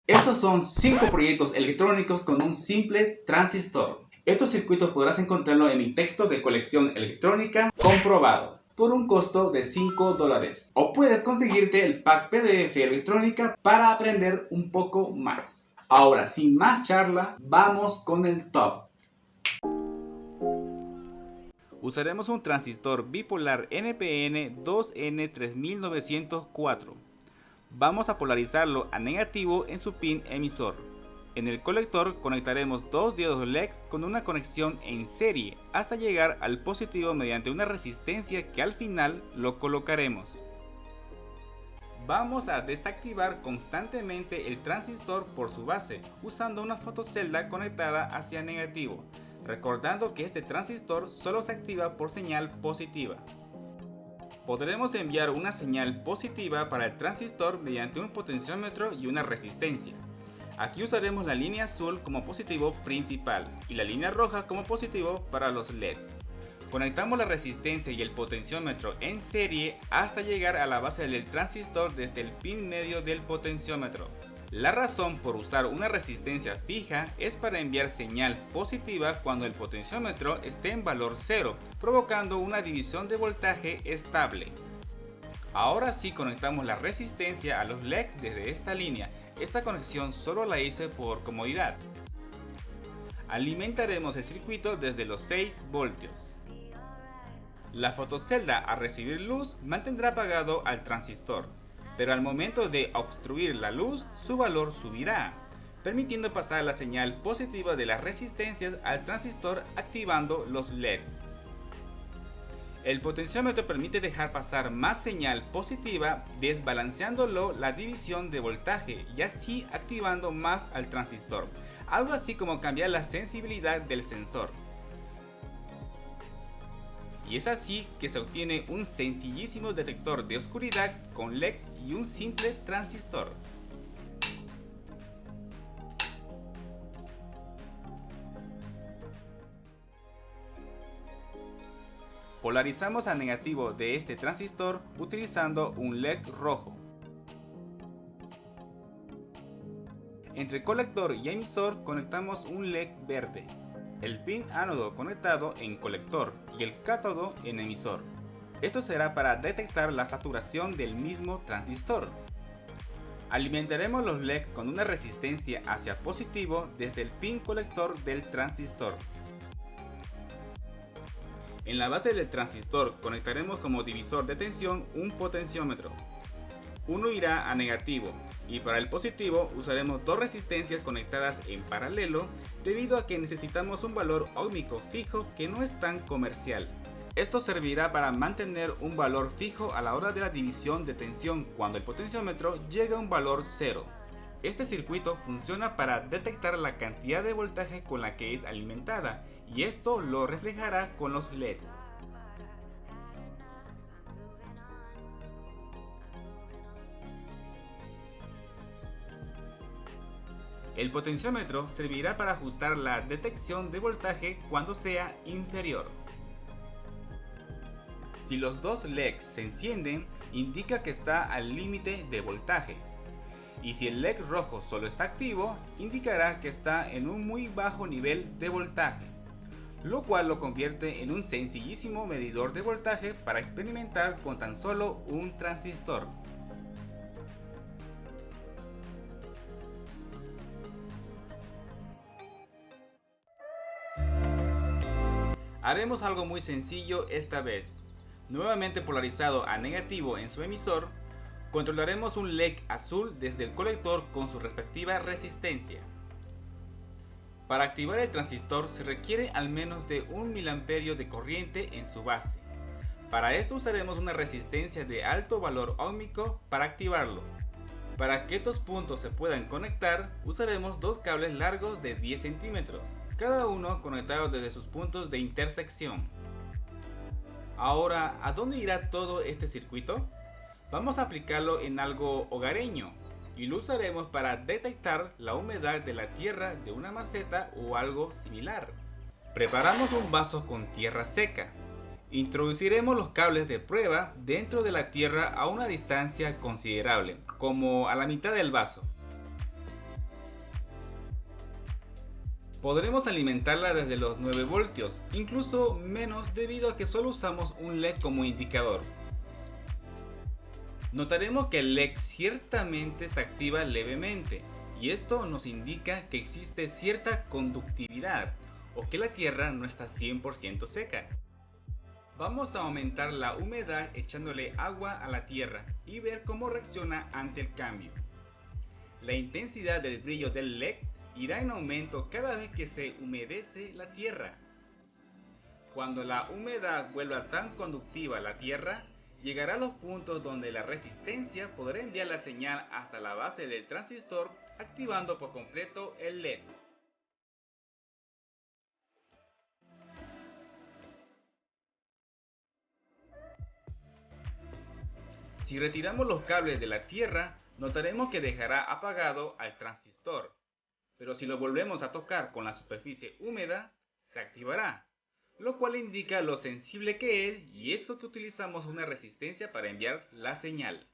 Estos son 5 proyectos electrónicos con un simple transistor. Estos circuitos podrás encontrarlos en mi texto de colección electrónica comprobado por un costo de $5. O puedes conseguirte el pack PDF electrónica para aprender un poco más. Ahora, sin más charla, vamos con el top. Usaremos un transistor bipolar NPN 2N3904. Vamos a polarizarlo a negativo en su pin emisor. En el colector conectaremos dos diodos LED con una conexión en serie hasta llegar al positivo mediante una resistencia que al final lo colocaremos. Vamos a desactivar constantemente el transistor por su base usando una fotocelda conectada hacia negativo, recordando que este transistor solo se activa por señal positiva. Podremos enviar una señal positiva para el transistor mediante un potenciómetro y una resistencia. Aquí usaremos la línea azul como positivo principal y la línea roja como positivo para los LED. Conectamos la resistencia y el potenciómetro en serie hasta llegar a la base del transistor desde el pin medio del potenciómetro. La razón por usar una resistencia fija es para enviar señal positiva cuando el potenciómetro esté en valor 0, provocando una división de voltaje estable. Ahora sí conectamos la resistencia a los LED desde esta línea. Esta conexión solo la hice por comodidad. Alimentaremos el circuito desde los 6 voltios. La fotocelda al recibir luz mantendrá apagado al transistor, pero al momento de obstruir la luz, su valor subirá, permitiendo pasar la señal positiva de las resistencias al transistor activando los LED. El potenciómetro permite dejar pasar más señal positiva, desbalanceándolo la división de voltaje y así activando más al transistor, algo así como cambiar la sensibilidad del sensor. Y es así que se obtiene un sencillísimo detector de oscuridad con LED y un simple transistor. Polarizamos a negativo de este transistor utilizando un LED rojo. Entre colector y emisor conectamos un LED verde. El pin ánodo conectado en colector y el cátodo en emisor. Esto será para detectar la saturación del mismo transistor. Alimentaremos los LED con una resistencia hacia positivo desde el pin colector del transistor. En la base del transistor conectaremos como divisor de tensión un potenciómetro. Uno irá a negativo y para el positivo usaremos dos resistencias conectadas en paralelo debido a que necesitamos un valor óhmico fijo que no es tan comercial. Esto servirá para mantener un valor fijo a la hora de la división de tensión cuando el potenciómetro llegue a un valor 0. Este circuito funciona para detectar la cantidad de voltaje con la que es alimentada y esto lo reflejará con los LEDs. El potenciómetro servirá para ajustar la detección de voltaje cuando sea inferior. Si los dos LEDs se encienden, indica que está al límite de voltaje. Y si el LED rojo solo está activo, indicará que está en un muy bajo nivel de voltaje, lo cual lo convierte en un sencillísimo medidor de voltaje para experimentar con tan solo un transistor. Haremos algo muy sencillo esta vez. Nuevamente polarizado a negativo en su emisor, controlaremos un LED azul desde el colector con su respectiva resistencia. Para activar el transistor se requiere al menos de 1 mA de corriente en su base. Para esto usaremos una resistencia de alto valor óhmico para activarlo. Para que estos puntos se puedan conectar, usaremos dos cables largos de 10 centímetros, cada uno conectado desde sus puntos de intersección. Ahora, ¿a dónde irá todo este circuito? Vamos a aplicarlo en algo hogareño y lo usaremos para detectar la humedad de la tierra de una maceta o algo similar. Preparamos un vaso con tierra seca. Introduciremos los cables de prueba dentro de la tierra a una distancia considerable, como a la mitad del vaso. Podremos alimentarla desde los 9 voltios, incluso menos debido a que solo usamos un LED como indicador. Notaremos que el LED ciertamente se activa levemente, y esto nos indica que existe cierta conductividad, o que la tierra no está 100% seca. Vamos a aumentar la humedad echándole agua a la tierra y ver cómo reacciona ante el cambio. La intensidad del brillo del LED irá en aumento cada vez que se humedece la tierra. Cuando la humedad vuelva tan conductiva a la tierra, llegará a los puntos donde la resistencia podrá enviar la señal hasta la base del transistor, activando por completo el LED. Si retiramos los cables de la tierra, notaremos que dejará apagado al transistor, pero si lo volvemos a tocar con la superficie húmeda, se activará, lo cual indica lo sensible que es y eso que utilizamos una resistencia para enviar la señal.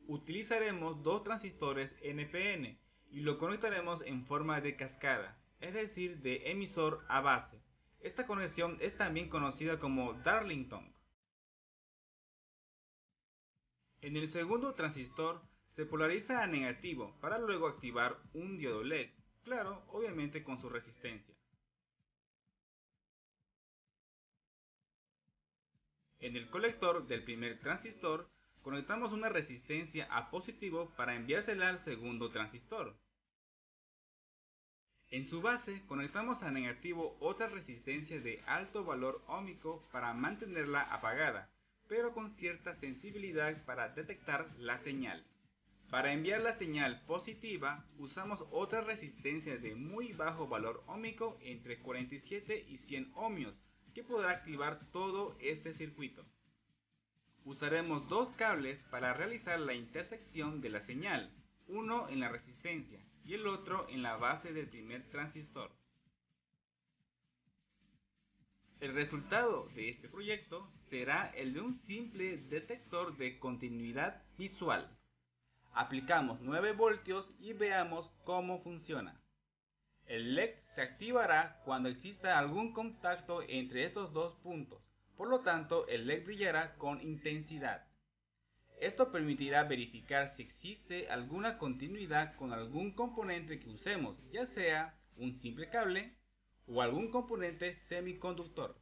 Utilizaremos dos transistores NPN y lo conectaremos en forma de cascada, es decir, de emisor a base. Esta conexión es también conocida como Darlington. En el segundo transistor se polariza a negativo para luego activar un diodo LED, claro, obviamente con su resistencia. En el colector del primer transistor conectamos una resistencia a positivo para enviársela al segundo transistor. En su base conectamos a negativo otra resistencia de alto valor óhmico para mantenerla apagada, pero con cierta sensibilidad para detectar la señal. Para enviar la señal positiva usamos otra resistencia de muy bajo valor óhmico entre 47 y 100 ohmios que podrá activar todo este circuito. Usaremos dos cables para realizar la intersección de la señal, uno en la resistencia y el otro en la base del primer transistor. El resultado de este proyecto será el de un simple detector de continuidad visual. Aplicamos 9 voltios y veamos cómo funciona. El LED se activará cuando exista algún contacto entre estos dos puntos, por lo tanto el LED brillará con intensidad. Esto permitirá verificar si existe alguna continuidad con algún componente que usemos, ya sea un simple cable o algún componente semiconductor.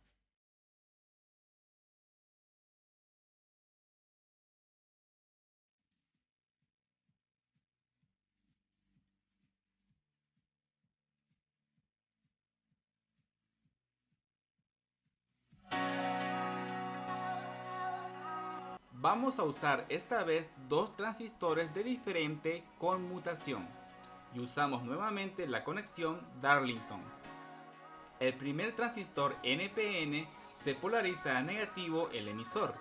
Vamos a usar esta vez dos transistores de diferente conmutación y usamos nuevamente la conexión Darlington. El primer transistor NPN se polariza a negativo el emisor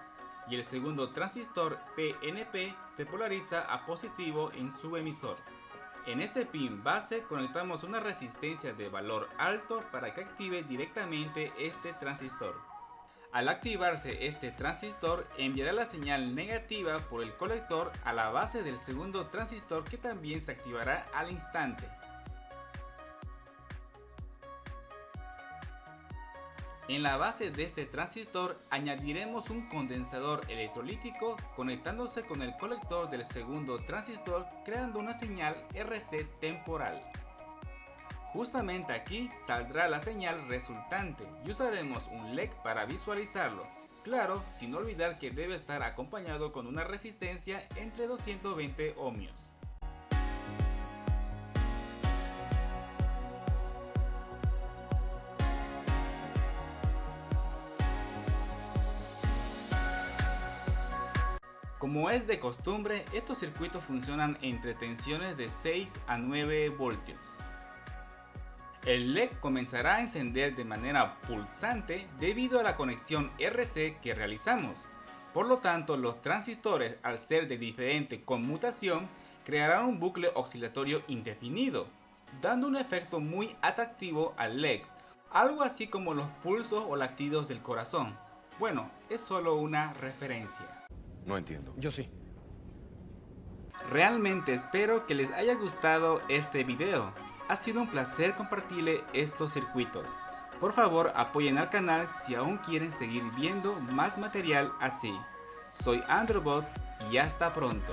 y el segundo transistor PNP se polariza a positivo en su emisor. En este pin base conectamos una resistencia de valor alto para que active directamente este transistor. Al activarse este transistor enviará la señal negativa por el colector a la base del segundo transistor que también se activará al instante. En la base de este transistor añadiremos un condensador electrolítico conectándose con el colector del segundo transistor creando una señal RC temporal. Justamente aquí saldrá la señal resultante y usaremos un LED para visualizarlo, claro, sin olvidar que debe estar acompañado con una resistencia entre 220 ohmios. Como es de costumbre, estos circuitos funcionan entre tensiones de 6 a 9 voltios. El LED comenzará a encender de manera pulsante debido a la conexión RC que realizamos. Por lo tanto, los transistores, al ser de diferente conmutación, crearán un bucle oscilatorio indefinido, dando un efecto muy atractivo al LED, algo así como los pulsos o latidos del corazón. Bueno, es solo una referencia. No entiendo. Yo sí. Realmente espero que les haya gustado este video. Ha sido un placer compartirle estos circuitos. Por favor, apoyen al canal si aún quieren seguir viendo más material así. Soy Androbot y hasta pronto.